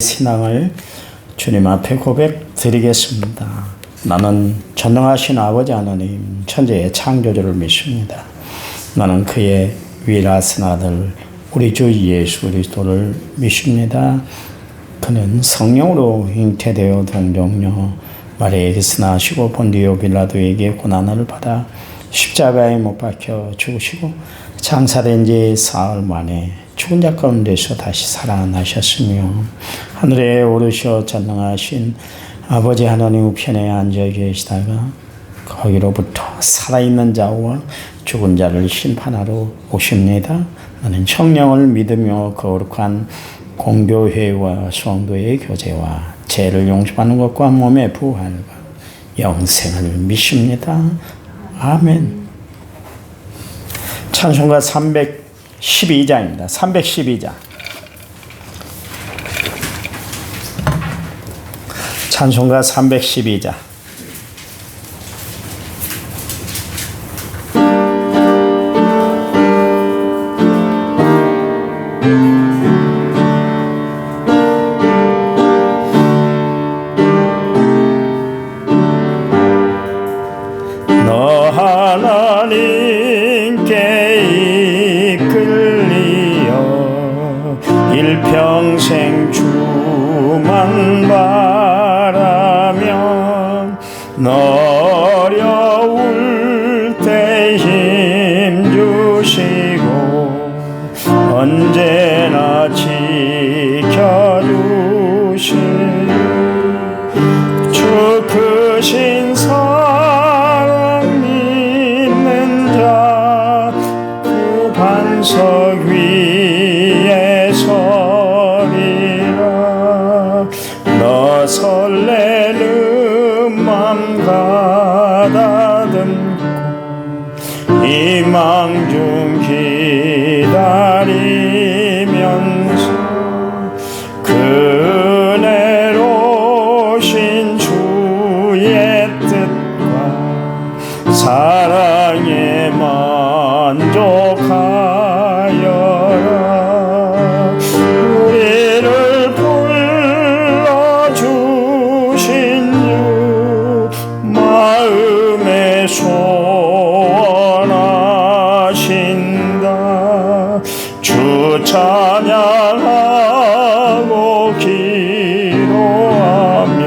신앙을 주님 앞에 고백드리겠습니다. 나는 전능하신 아버지 하나님 천지의 창조주를 믿습니다. 나는 그의 위라신 아들 우리 주 예수 그리스도를 믿습니다. 그는 성령으로 잉태되어 동정녀 마리아에게서 나시고 본디오 빌라도에게 고난을 받아 십자가에 못 박혀 죽으시고 장사된 지 사흘 만에 죽은 자 가운데서 다시 살아나셨으며 하늘에 오르셔 전능하신 아버지 하나님 우편에 앉아 계시다가 거기로부터 살아있는 자와 죽은 자를 심판하러 오십니다. 나는 성령을 믿으며 거룩한 공교회와 성도의 교제와 죄를 용서하는 것과 몸의 부활과 영생을 믿습니다. 아멘. 찬송가 312장입니다. 312장. 찬송가 312장. 너 하나님께 이끌리어 일평생 주만 바라며 어려울 때 힘 주시고 언제나 지켜주신 주 크신 사랑 믿는 자 그 반석 위에 서리라. 너 설레는 맘 가다듬고 희망 중 기다리면서 그네로신 주의 뜻과 사랑에 만족하여라. 우리를 불러주신 주 마음에 소원하신다. 주 찬양하고 기도하며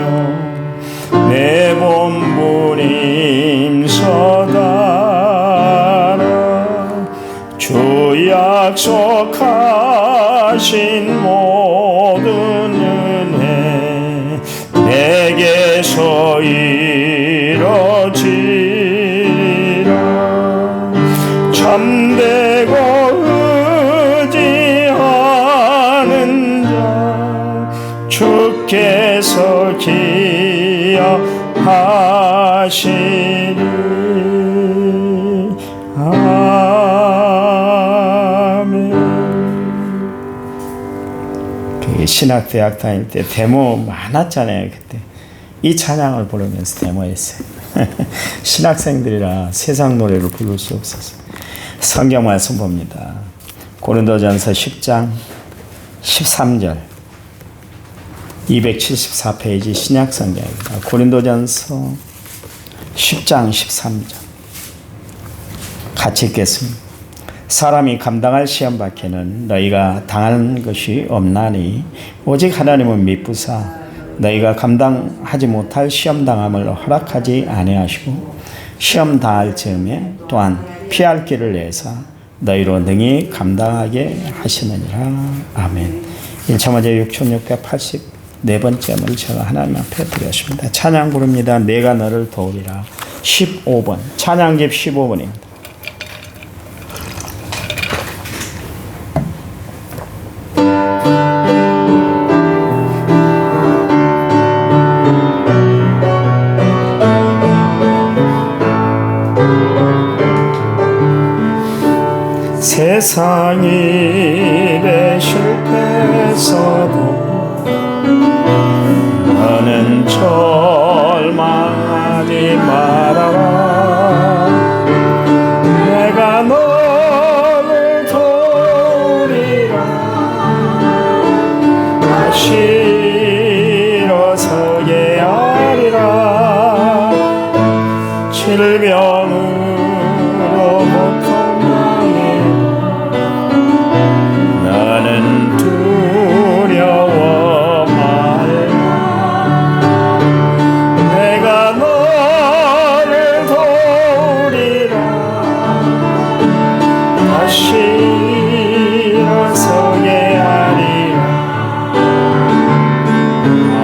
내 몸부림 서다라. 주 약속하신 모든 은혜 내게서 이뤄지리라. 참되고 의지하는 자 주께서 기억하시리. 아멘. 신학대학 다닐 때 데모 많았잖아요. 그때 이 찬양을 부르면서 데모했어요. 신학생들이라 세상 노래를 부를 수 없어서. 성경 말씀 봅니다. 고린도전서 10장 13절 274페이지 신약성경입니다. 고린도전서 10장 13절 같이 읽겠습니다. 사람이 감당할 시험 밖에는 너희가 당하는 것이 없나니 오직 하나님은 미쁘사 너희가 감당하지 못할 시험 당함을 허락하지 아니하시고 시험 당할 즈음에 또한 피할 길을 내사 너희로 능히 감당하게 하시느니라. 아멘. 1차마제 6684번째를 제가 하나님 앞에 드렸습니다. 찬양 부릅니다. 내가 너를 도우리라. 15번 찬양집 15번입니다. 세상 일에 실패했어도 너는 절망하지 말아라. 내가 너를 도우리라. 다시 질병으로 고통당해 나는 두려워 말라. 내가 너를 도우리라. 다시 일어서게 하리라.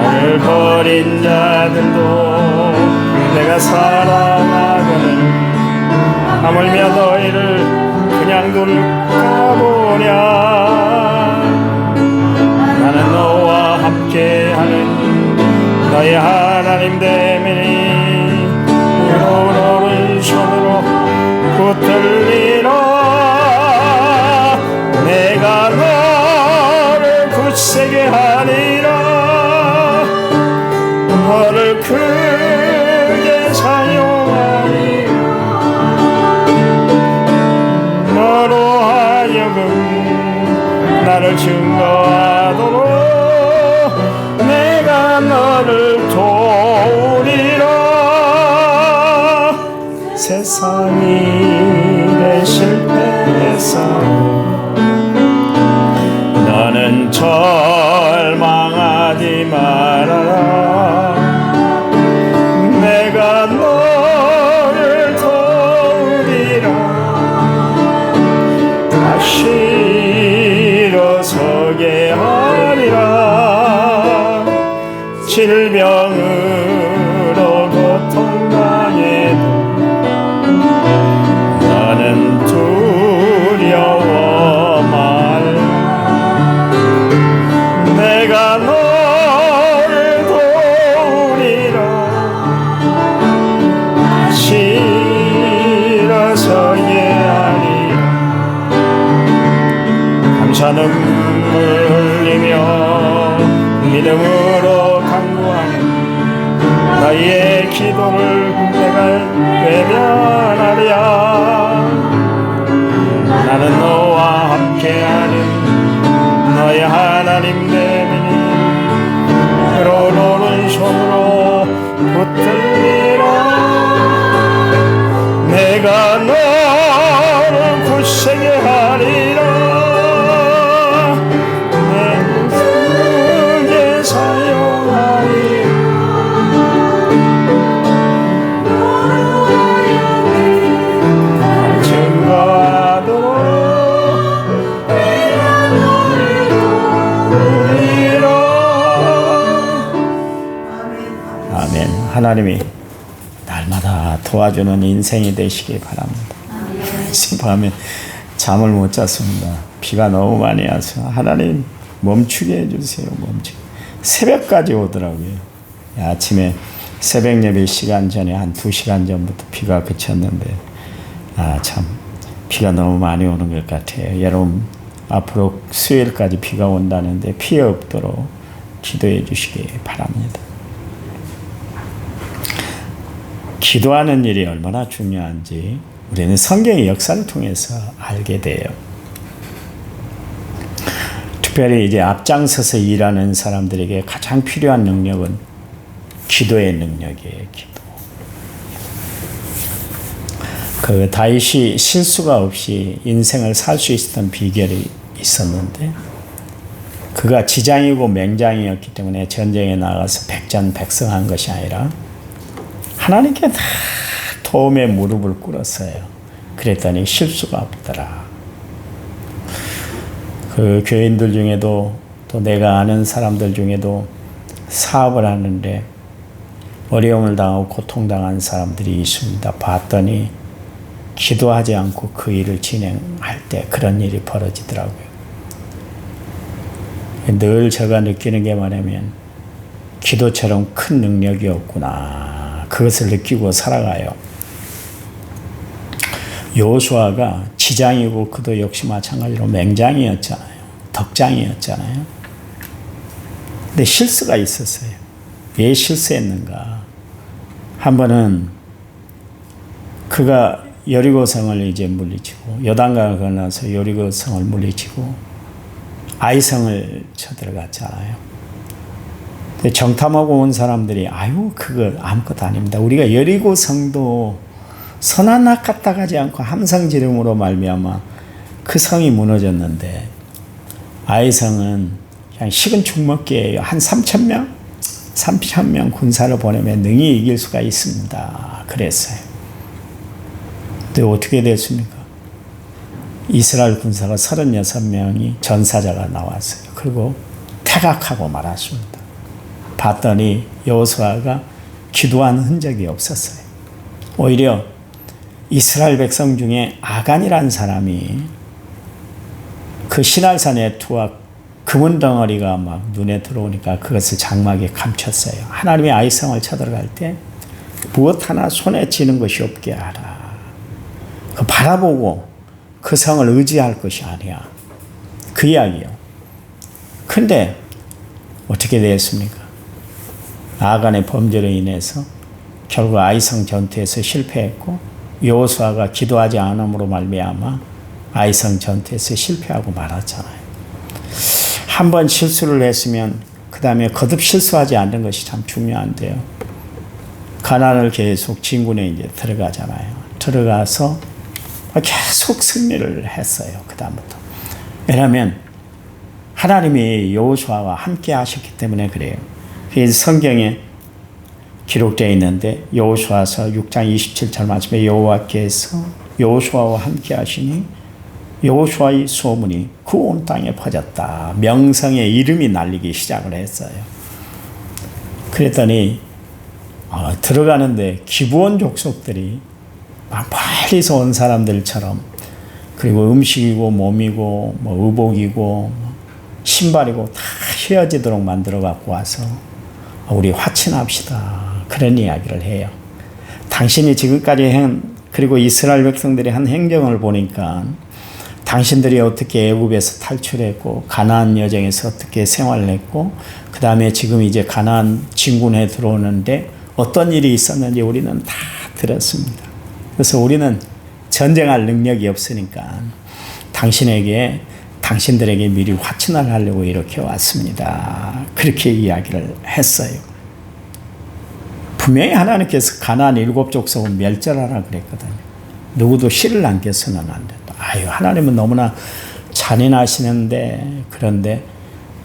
나를 버린 자들도 내가 사랑하거늘 하물며 너희를 그냥 둘까 보냐. 나는 너와 함께하는 너의 하나님 됨이니 오른손으로 붙들리라. 내가 너를 굳세게 하리라. 너를 크게 사용하리라. 너로 하여금 나를 증거하도록 내가 너를 도우리라. 세상이 내 실패에서 너는 절망하지 말아라. 내가 너를 도우리라. 다시 일어서게 하리라. 질병으로 고통당해도 나는 두려워 말라. 내가 너를 도우리라. 다시 일어서게 하리라. 감사 눈물 흘리며 믿음으로 간구하는 너희의 기도를 내가 외면하랴. 나는 너와 함께하는 너의 하나님 됨이니 오른손으로 붙들리라. 내가 너를 굳세게 하리라. 내 크게 사용하리라. 증거하도록 내가 너를 도우리라. 아멘. 하나님이 날마다 도와주는 인생이 되시기 바랍니다. 밤에 잠을 못 잤습니다. 비가 너무 많이 와서 하나님 멈추게 해주세요. 새벽까지 오더라고요. 아침에 새벽 예배 시간 전에 한 2시간 전부터 비가 그쳤는데 참 비가 너무 많이 오는 것 같아요. 여러분 앞으로 수요일까지 비가 온다는데 피해 없도록 기도해 주시기 바랍니다. 기도하는 일이 얼마나 중요한지 우리는 성경의 역사를 통해서 알게 돼요. 특별히 이제 앞장서서 일하는 사람들에게 가장 필요한 능력은 기도의 능력이에요. 기도. 그 다윗이 실수가 없이 인생을 살 수 있었던 비결이 있었는데 그가 지장이고 맹장이었기 때문에 전쟁에 나가서 백전백승한 것이 아니라 하나님께 다 도움의 무릎을 꿇었어요. 그랬더니 실수가 없더라. 그 교인들 중에도 또 내가 아는 사람들 중에도 사업을 하는데 어려움을 당하고 고통당한 사람들이 있습니다. 봤더니 기도하지 않고 그 일을 진행할 때 그런 일이 벌어지더라고요. 늘 제가 느끼는 게 뭐냐면 기도처럼 큰 능력이 없구나. 그것을 느끼고 살아가요. 여호수아가 지장이고 그도 역시 마찬가지로 맹장이었잖아요. 덕장이었잖아요. 근데 실수가 있었어요. 왜 실수했는가? 한 번은 그가 여리고성을 이제 물리치고 요단강을 건너서 여리고성을 물리치고 아이성을 쳐들어갔잖아요. 정탐하고 온 사람들이 아유 그거 아무것도 아닙니다. 우리가 여리고성도 선 하나 까딱하지 않고 함성 지름으로 말미암아 그 성이 무너졌는데 아이성은 그냥 식은 죽 먹기예요. 한 3,000명 군사를 보내면 능히 이길 수가 있습니다. 그랬어요. 근데 어떻게 됐습니까? 이스라엘 군사가 36명이 전사자가 나왔어요. 그리고 퇴각하고 말았습니다. 봤더니 여호수아가 기도한 흔적이 없었어요. 오히려 이스라엘 백성 중에 아간이라는 사람이 그 시날산의 투와 금은 덩어리가 막 눈에 들어오니까 그것을 장막에 감췄어요. 하나님의 아이성을 쳐들어갈 때 무엇 하나 손에 쥐는 것이 없게 하라. 그 바라보고 그 성을 의지할 것이 아니야. 그 이야기요. 근데 어떻게 되었습니까? 아간의 범죄로 인해서 결국 아이성 전투에서 실패했고 여호수아가 기도하지 않음으로 말미암아 아이성 전투에서 실패하고 말았잖아요. 한 번 실수를 했으면 그 다음에 거듭 실수하지 않는 것이 참 중요한데요. 가나안을 계속 진군에 이제 들어가잖아요. 들어가서 계속 승리를 했어요. 그 다음부터. 왜냐하면 하나님이 여호수아와 함께 하셨기 때문에 그래요. 성경에 기록되어 있는데 여호수아서 6장 27절 말씀에 여호와께서 여호수아와 함께 하시니 여호수아의 소문이 그 온 땅에 퍼졌다. 명성의 이름이 날리기 시작을 했어요. 그랬더니 들어가는데 기브온 족속들이 막 멀리서 온 사람들처럼 그리고 음식이고 몸이고 뭐 의복이고 신발이고 다 헤어지도록 만들어 갖고 와서 우리 화친합시다. 그런 이야기를 해요. 당신이 지금까지 그리고 이스라엘 백성들이 한 행정을 보니까 당신들이 어떻게 애굽에서 탈출했고 가나안 여정에서 어떻게 생활을 했고 그 다음에 지금 이제 가나안 진군에 들어오는데 어떤 일이 있었는지 우리는 다 들었습니다. 그래서 우리는 전쟁할 능력이 없으니까 당신들에게 미리 화친을 하려고 이렇게 왔습니다. 그렇게 이야기를 했어요. 분명히 하나님께서 가나안 7족속은 멸절하라 그랬거든요. 누구도 씨를 남겨서는 안 된다. 하나님은 너무나 잔인하시는데 그런데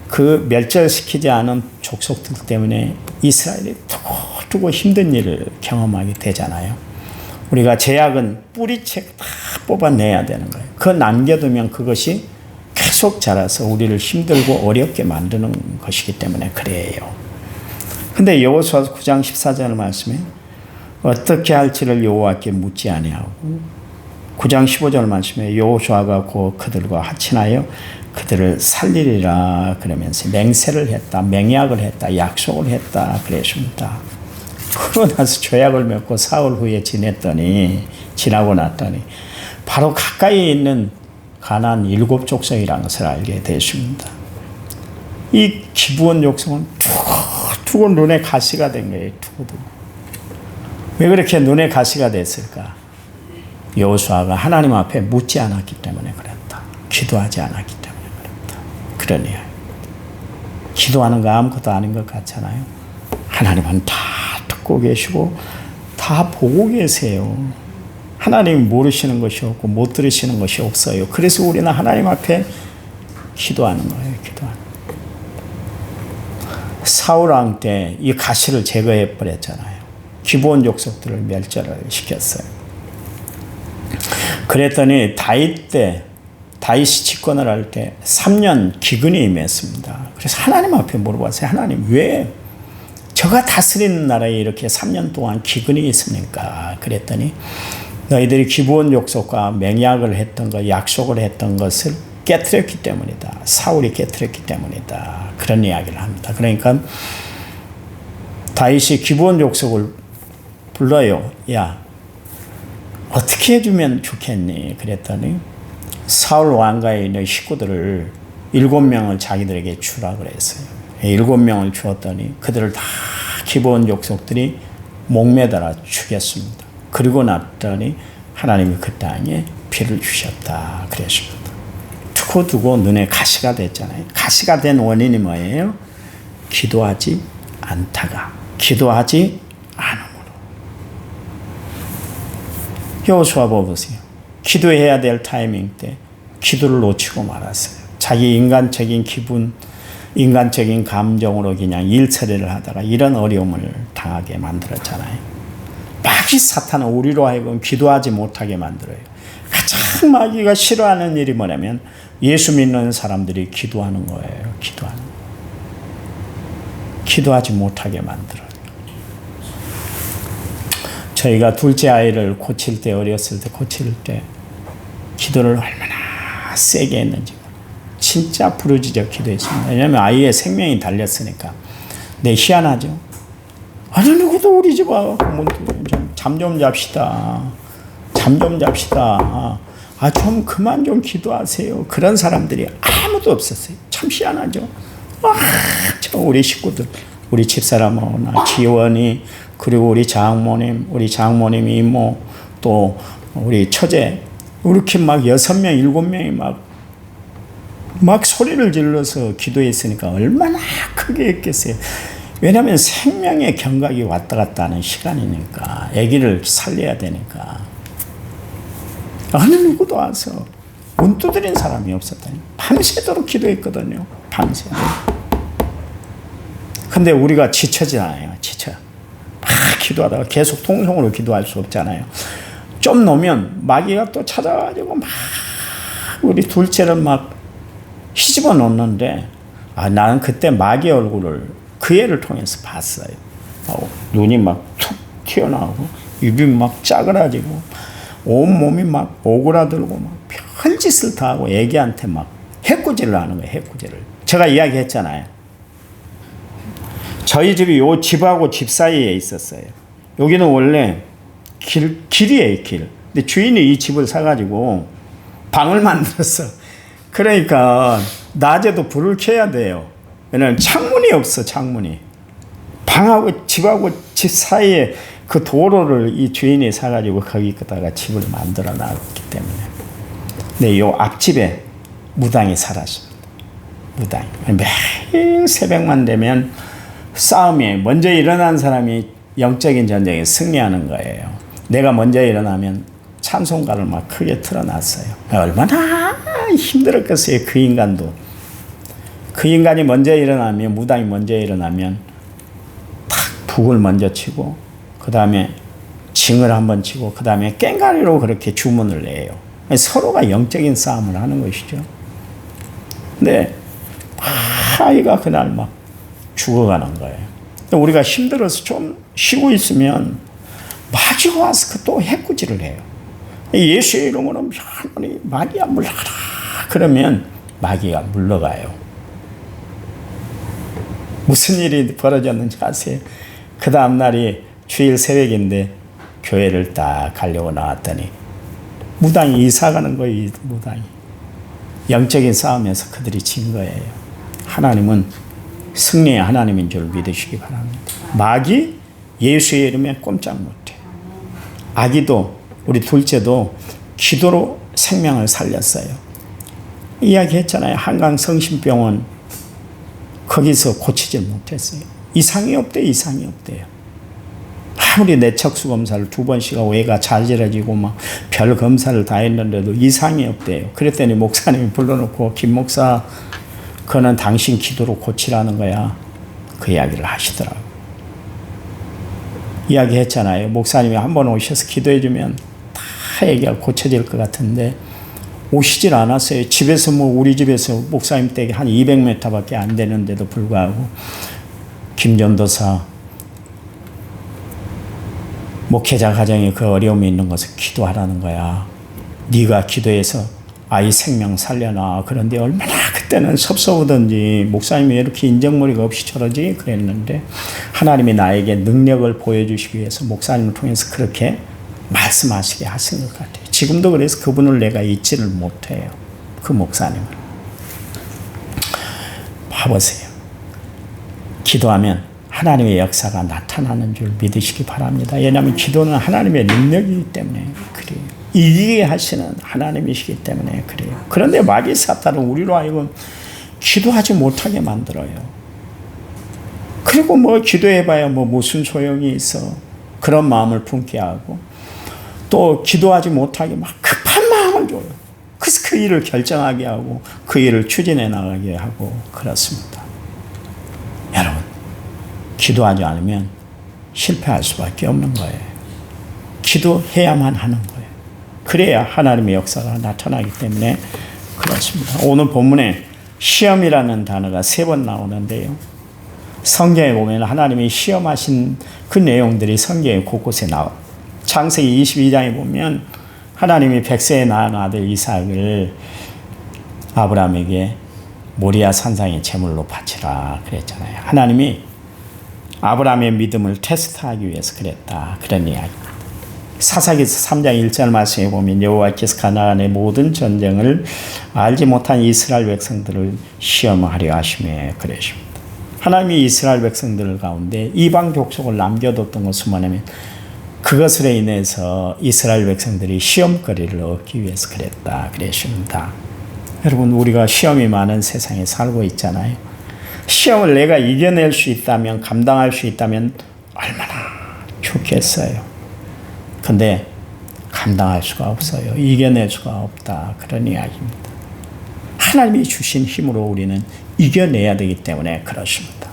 그 멸절시키지 않은 족속들 때문에 이스라엘이 두고 힘든 일을 경험하게 되잖아요. 우리가 제약은 뿌리채 다 뽑아내야 되는 거예요. 그거 남겨두면 그것이 계속 자라서 우리를 힘들고 어렵게 만드는 것이기 때문에 그래요. 근데 여호수아 9장 14절 말씀에 어떻게 할지를 여호와께 묻지 아니하고 9장 15절 말씀에 여호수아가 곧 그들과 합친하여 그들을 살리리라 그러면서 맹세를 했다, 맹약을 했다, 약속을 했다 그랬습니다. 그러고 나서 조약을 맺고 사흘 후에 지나고 났더니 바로 가까이에 있는 가나안 7족속이라는 것을 알게 되었습니다. 이 기브온 족속은 두고 눈에 가시가 된 거예요. 두고. 왜 그렇게 눈에 가시가 됐을까? 여호수아가 하나님 앞에 묻지 않았기 때문에 그랬다. 기도하지 않았기 때문에 그랬다. 그러네요. 기도하는 거 아무것도 아닌 것 같잖아요. 하나님은 다 듣고 계시고 다 보고 계세요. 하나님 모르시는 것이 없고 못 들으시는 것이 없어요. 그래서 우리는 하나님 앞에 기도하는 거예요. 기도하는 거예요. 사울 왕 때 이 가시를 제거해 버렸잖아요. 기브온 족속들을 멸절을 시켰어요. 그랬더니 다윗이 집권을 할 때 3년 기근이 임했습니다. 그래서 하나님 앞에 물어봤어요. 하나님 왜 저가 다스리는 나라에 이렇게 3년 동안 기근이 있습니까? 그랬더니 너희들이 기브온 족속과 맹약을 했던 것, 약속을 했던 것을 깨트렸기 때문이다. 사울이 깨트렸기 때문이다. 그런 이야기를 합니다. 그러니까 다윗이 기브온 족속을 불러요. 야, 어떻게 해주면 좋겠니? 그랬더니 사울 왕가에 있는 식구들을 7명을 자기들에게 주라 그랬어요. 7명을 주었더니 그들을 다 기브온 족속들이 목매달아 죽였습니다. 그리고 났더니 하나님이 그 땅에 피를 주셨다 그랬습니다. 두고 눈에 가시가 됐잖아요. 가시가 된 원인이 뭐예요? 기도하지 않다가 기도하지 않음으로. 여호수아 보세요. 기도해야 될 타이밍 때 기도를 놓치고 말았어요. 자기 인간적인 기분, 인간적인 감정으로 그냥 일 처리를 하다가 이런 어려움을 당하게 만들었잖아요. 마귀 사탄은 우리로 하여금 기도하지 못하게 만들어요. 가장 마귀가 싫어하는 일이 뭐냐면 예수 믿는 사람들이 기도하는 거예요. 기도하지 못하게 만들어요. 저희가 둘째 아이를 고칠 때, 어렸을 때 고칠 때 기도를 얼마나 세게 했는지 진짜 부르짖어 기도했습니다. 왜냐하면 아이의 생명이 달렸으니까. 네, 희한하죠. 어느 누구도 우리 집 와 잠 좀 잡시다. 잠 좀 잡시다. 좀 그만 좀 기도하세요. 그런 사람들이 아무도 없었어요. 참 희한하죠. 우리 식구들, 우리 집사람하고나 지원이, 그리고 우리 장모님, 이모, 또 우리 처제, 이렇게 막 6명, 7명이 막 소리를 질러서 기도했으니까 얼마나 크게 했겠어요. 왜냐하면 생명의 경각이 왔다 갔다 하는 시간이니까, 아기를 살려야 되니까. 어느 누구도 와서 문 두드린 사람이 없었다니. 밤새도록 기도했거든요. 밤새도록. 근데 우리가 지쳐지잖아요. 막 기도하다가 계속 통성으로 기도할 수 없잖아요. 좀 놓으면 마귀가 또 찾아가지고 막 우리 둘째를 막 휘집어 놓는데, 나는 그때 마귀 얼굴을 그 애를 통해서 봤어요. 눈이 막 툭 튀어나오고 입이 막 짜그라지고 온몸이 막 오그라들고 막 별짓을 다 하고 애기한테 막 해코지를 하는 거예요. 해코지를. 제가 이야기했잖아요. 저희 집이 요 집하고 집 사이에 있었어요. 여기는 원래 길이에요, 길. 근데 주인이 이 집을 사가지고 방을 만들었어. 그러니까 낮에도 불을 켜야 돼요. 왜냐면 창문이 없어, 창문이. 방하고 집하고 집 사이에 그 도로를 이 주인이 사가지고 거기다가 집을 만들어 놨기 때문에. 근데 요 앞집에 무당이 살았습니다. 무당이. 매일 새벽만 되면 싸움이, 먼저 일어난 사람이 영적인 전쟁에 승리하는 거예요. 내가 먼저 일어나면 찬송가를 막 크게 틀어놨어요. 얼마나 힘들었겠어요, 그 인간도. 그 인간이 먼저 일어나면, 무당이 먼저 일어나면 탁 북을 먼저 치고, 그 다음에 징을 한번 치고, 그 다음에 꽹과리로 그렇게 주문을 내요. 서로가 영적인 싸움을 하는 것이죠. 근데 아이가 그날 막 죽어가는 거예요. 우리가 힘들어서 좀 쉬고 있으면 마귀가 와서 또 해꾸지를 해요. 예수의 이름으로 편안히 마귀야 물러가라. 그러면 마귀가 물러가요. 무슨 일이 벌어졌는지 아세요? 그 다음 날이 주일 새벽인데 교회를 딱 가려고 나왔더니 무당이 이사 가는 거예요. 이 무당이. 영적인 싸움에서 그들이 진 거예요. 하나님은 승리의 하나님인 줄 믿으시기 바랍니다. 마귀 예수의 이름에 꼼짝 못해. 아기도, 우리 둘째도 기도로 생명을 살렸어요. 이야기했잖아요. 한강 성심병원 거기서 고치질 못했어요. 이상이 없대요. 아무리 내척수 검사를 2번씩 하고 애가 자지러지고 막 별 검사를 다 했는데도 이상이 없대요. 그랬더니 목사님이 불러놓고, 김 목사, 그는 당신 기도로 고치라는 거야. 그 이야기를 하시더라고요. 이야기했잖아요. 목사님이 한번 오셔서 기도해주면 다 얘기가 고쳐질 것 같은데 오시질 않았어요. 집에서 우리 집에서 목사님 댁에 한 200m밖에 안 되는데도 불구하고 김전도사 목회자 가정에 그 어려움이 있는 것을 기도하라는 거야. 네가 기도해서 아이 생명 살려놔. 그런데 얼마나 그때는 섭섭하던지, 목사님이 왜 이렇게 인정머리가 없이 저러지? 그랬는데 하나님이 나에게 능력을 보여주시기 위해서 목사님을 통해서 그렇게 말씀하시게 하신 것 같아요. 지금도 그래서 그분을 내가 잊지를 못해요. 그 목사님을. 봐보세요. 기도하면 하나님의 역사가 나타나는 줄 믿으시기 바랍니다. 왜냐하면 기도는 하나님의 능력이기 때문에 그래요. 이기게 하시는 하나님이시기 때문에 그래요. 그런데 마귀 사탄은 우리로 하여금 기도하지 못하게 만들어요. 그리고 기도해봐야 무슨 소용이 있어. 그런 마음을 품게 하고, 또 기도하지 못하게 막 급한 마음을 줘요. 그래서 그 일을 결정하게 하고 그 일을 추진해 나가게 하고 그렇습니다. 여러분, 기도하지 않으면 실패할 수밖에 없는 거예요. 기도해야만 하는 거예요. 그래야 하나님의 역사가 나타나기 때문에 그렇습니다. 오늘 본문에 시험이라는 단어가 3번 나오는데요. 성경에 보면 하나님이 시험하신 그 내용들이 성경에 곳곳에 나와요. 창세기 22장에 보면 하나님이 100세에 낳은 아들 이삭을 아브라함에게 모리아 산상의 제물로 바치라 그랬잖아요. 하나님이 아브라함의 믿음을 테스트하기 위해서 그랬다. 그런 이야기입니다. 사사기서 3장 1절 말씀에 보면 여호와께서 가나안의 모든 전쟁을 알지 못한 이스라엘 백성들을 시험하려 하심에 그러십니다. 하나님이 이스라엘 백성들 가운데 이방 족속을 남겨뒀던 것은 뭐냐면 그것으로 인해서 이스라엘 백성들이 시험거리를 얻기 위해서 그랬다 그러십니다. 여러분, 우리가 시험이 많은 세상에 살고 있잖아요. 시험을 내가 이겨낼 수 있다면, 감당할 수 있다면 얼마나 좋겠어요. 근데 감당할 수가 없어요. 이겨낼 수가 없다. 그런 이야기입니다. 하나님이 주신 힘으로 우리는 이겨내야 되기 때문에 그렇습니다.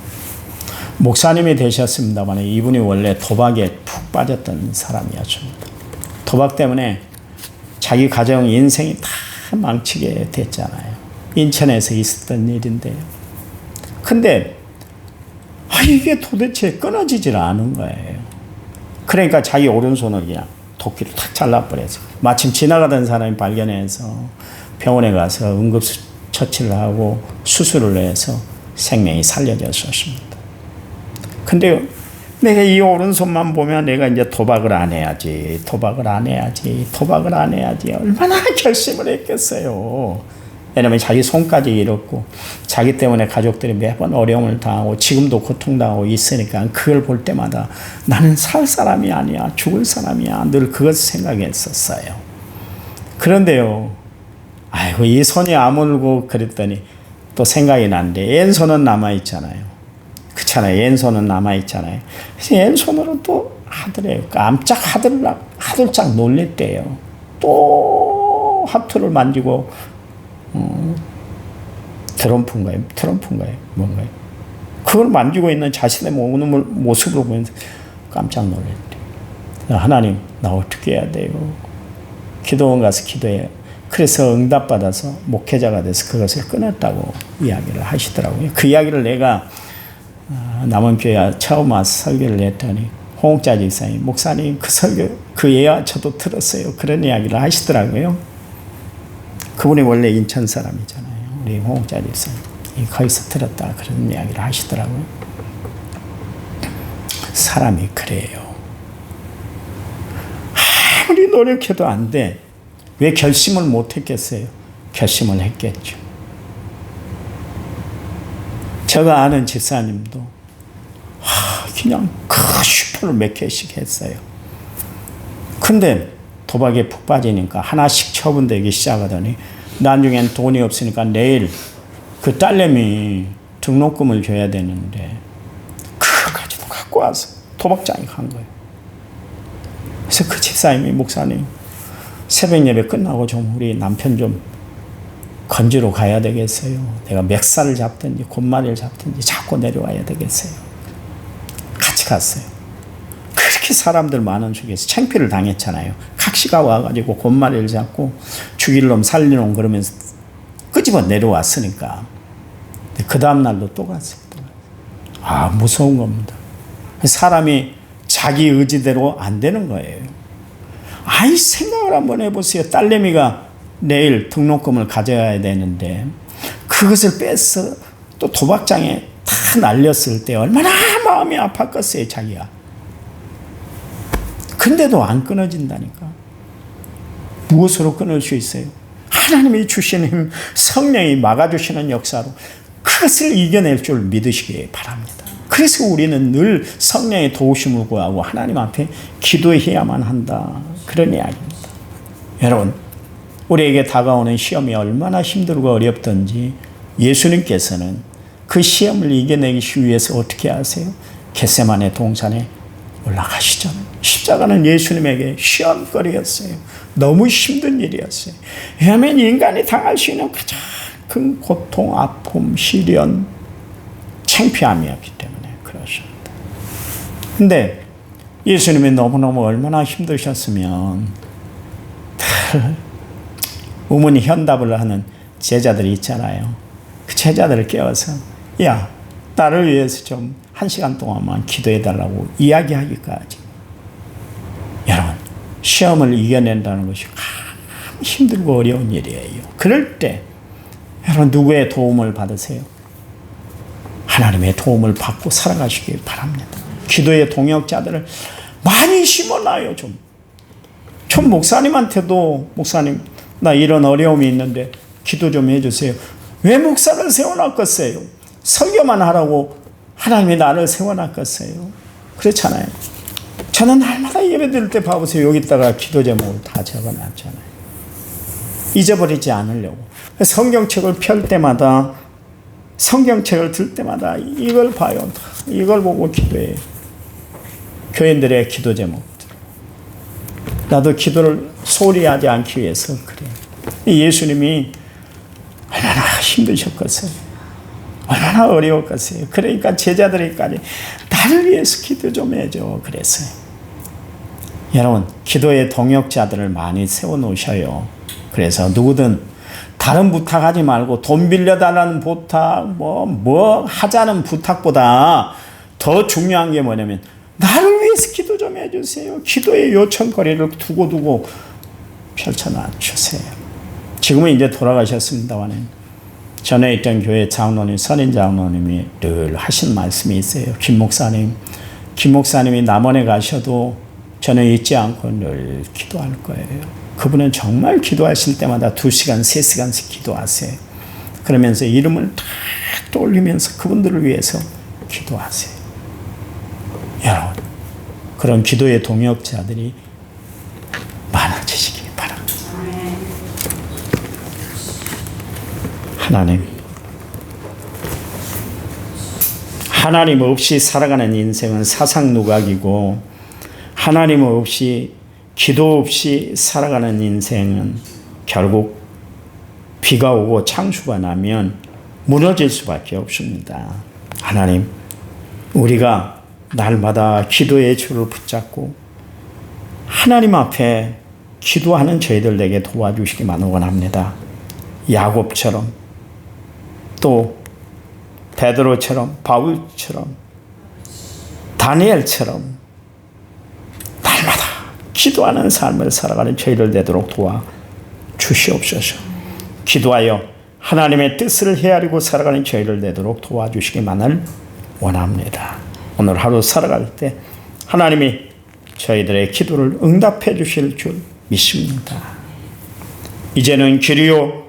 목사님이 되셨습니다만 이분이 원래 도박에 푹 빠졌던 사람이었습니다. 도박 때문에 자기 가정 인생이 다 망치게 됐잖아요. 인천에서 있었던 일인데요. 근데 이게 도대체 끊어지질 않은 거예요. 그러니까 자기 오른손을 그냥 도끼로 탁 잘라버렸어요. 마침 지나가던 사람이 발견해서 병원에 가서 응급처치를 하고 수술을 해서 생명이 살려졌었습니다. 근데 내가 이 오른손만 보면 내가 이제 도박을 안 해야지, 도박을 안 해야지, 도박을 안 해야지 얼마나 결심을 했겠어요. 왜냐하면 자기 손까지 잃었고 자기 때문에 가족들이 매번 어려움을 당하고 지금도 고통당하고 있으니까 그걸 볼 때마다 나는 살 사람이 아니야, 죽을 사람이야, 늘 그것을 생각했었어요. 그런데요, 아이고 이 손이 아물고 그랬더니 또 생각이 나는데 왼손은 남아있잖아요. 그렇잖아요. 왼손은 남아있잖아요. 그래서 왼손으로 또 하더래요. 깜짝 하들짝 놀랬대요. 또 하트를 만지고 트럼프인가요? 뭔가요? 그걸 만지고 있는 자신의 모습으로 보면서 깜짝 놀랐대요. 하나님, 나 어떻게 해야 돼요? 기도원 가서 기도해요. 그래서 응답받아서 목회자가 돼서 그것을 끊었다고 이야기를 하시더라고요. 그 이야기를 내가 남원교회 처음 와서 설교를 했더니 홍옥자 집사님, 목사님 그 설교, 그 예화 저도 들었어요. 그런 이야기를 하시더라고요. 그분이 원래 인천 사람이잖아요. 우리 홍옥자 집사님. 거기서 들었다 그런 이야기를 하시더라고요. 사람이 그래요. 아무리 노력해도 안 돼. 왜 결심을 못 했겠어요? 결심을 했겠죠. 제가 아는 집사님도 그냥 그 슈퍼를 몇 개씩 했어요. 근데 도박에 푹 빠지니까 하나씩 처분되기 시작하더니 나중엔 돈이 없으니까 내일 그 딸내미 등록금을 줘야 되는데 그걸 가지고 갖고 와서 도박장에 간 거예요. 그래서 그 집사님이 목사님 새벽 예배 끝나고 좀 우리 남편 좀 건지러 가야 되겠어요. 내가 멱살을 잡든지 곶마리를 잡든지 잡고 내려와야 되겠어요. 같이 갔어요. 그렇게 사람들 많은 속에서 창피를 당했잖아요. 각시가 와가지고 곶마리를 잡고 죽일 놈 살릴 놈 그러면서 끄집어 내려왔으니까 그 다음날도 또 갔어요. 무서운 겁니다. 사람이 자기 의지대로 안 되는 거예요. 생각을 한번 해보세요. 딸내미가 내일 등록금을 가져야 되는데 그것을 뺏어 또 도박장에 다 날렸을 때 얼마나 마음이 아팠겠어요, 자기가. 근데도 안 끊어진다니까. 무엇으로 끊을 수 있어요? 하나님이 주시는 힘, 성령이 막아주시는 역사로 그것을 이겨낼 줄 믿으시기 바랍니다. 그래서 우리는 늘 성령의 도우심을 구하고 하나님 앞에 기도해야만 한다. 그런 이야기입니다. 여러분, 우리에게 다가오는 시험이 얼마나 힘들고 어렵든지 예수님께서는 그 시험을 이겨내기 위해서 어떻게 하세요? 겟세마네 동산에 올라가시잖아요. 십자가는 예수님에게 시험거리였어요. 너무 힘든 일이었어요. 왜냐하면 인간이 당할 수 있는 가장 큰 고통, 아픔, 시련, 창피함이었기 때문에 그러셨다. 근데 예수님이 너무너무 얼마나 힘드셨으면 우문이 현답을 하는 제자들이 있잖아요. 그 제자들을 깨워서 야, 나를 위해서 좀 1시간 동안만 기도해달라고 이야기하기까지. 여러분, 시험을 이겨낸다는 것이 참 힘들고 어려운 일이에요. 그럴 때 여러분 누구의 도움을 받으세요? 하나님의 도움을 받고 살아가시길 바랍니다. 기도의 동역자들을 많이 심어놔요. 전 목사님한테도 목사님 나 이런 어려움이 있는데 기도 좀 해주세요. 왜 목사를 세워놨겠어요? 설교만 하라고 하나님이 나를 세워놨겠어요? 그렇잖아요. 저는 날마다 예배드릴 때 봐보세요. 여기다가 기도 제목을 다 적어놨잖아요. 잊어버리지 않으려고. 성경책을 펼 때마다 성경책을 들 때마다 이걸 봐요. 이걸 보고 기도해요. 교인들의 기도 제목들. 나도 기도를 소홀히 하지 않기 위해서 그래요. 예수님이 얼마나 힘드셨겠어요. 얼마나 어려웠겠어요. 그러니까 제자들이까지 나를 위해서 기도 좀 해줘 그랬어요. 여러분, 기도의 동역자들을 많이 세워놓으셔요. 그래서 누구든 다른 부탁하지 말고 돈 빌려달라는 부탁, 뭐 하자는 부탁보다 더 중요한 게 뭐냐면 나를 위해서 기도 좀 해주세요. 기도의 요청거리를 두고두고 펼쳐놔주세요. 지금은 이제 돌아가셨습니다만 전에 있던 교회 장로님, 선인 장로님이 늘 하신 말씀이 있어요. 김 목사님이 남원에 가셔도 저는 잊지 않고 늘 기도할 거예요. 그분은 정말 기도하실 때마다 2시간, 3시간씩 기도하세요. 그러면서 이름을 다 떠올리면서 그분들을 위해서 기도하세요. 여러분, 그런 기도의 동역자들이 많아지시기 바랍니다. 하나님 없이 살아가는 인생은 사상누각이고 하나님 없이 기도 없이 살아가는 인생은 결국 비가 오고 창수가 나면 무너질 수밖에 없습니다. 하나님, 우리가 날마다 기도의 줄을 붙잡고 하나님 앞에 기도하는 저희들에게 도와주시기만 원합니다. 야곱처럼 또 베드로처럼 바울처럼 다니엘처럼 날마다 기도하는 삶을 살아가는 저희들 되도록 도와주시옵소서. 기도하여 하나님의 뜻을 헤아리고 살아가는 저희들 되도록 도와주시기만을 원합니다. 오늘 하루 살아갈 때 하나님이 저희들의 기도를 응답해 주실 줄 믿습니다. 이제는 길이요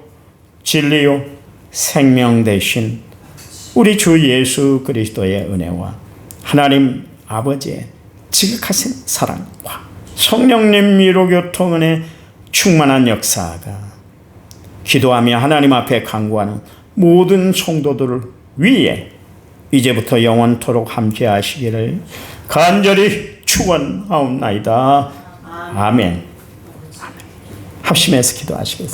진리요 생명 되신 우리 주 예수 그리스도의 은혜와 하나님 아버지의 지극하신 사랑과 성령님 위로교통 은혜 충만한 역사가 기도하며 하나님 앞에 간구하는 모든 성도들을 위해 이제부터 영원토록 함께 하시기를 간절히 축원하옵나이다. 아멘. 합심해서 기도하시겠습니다.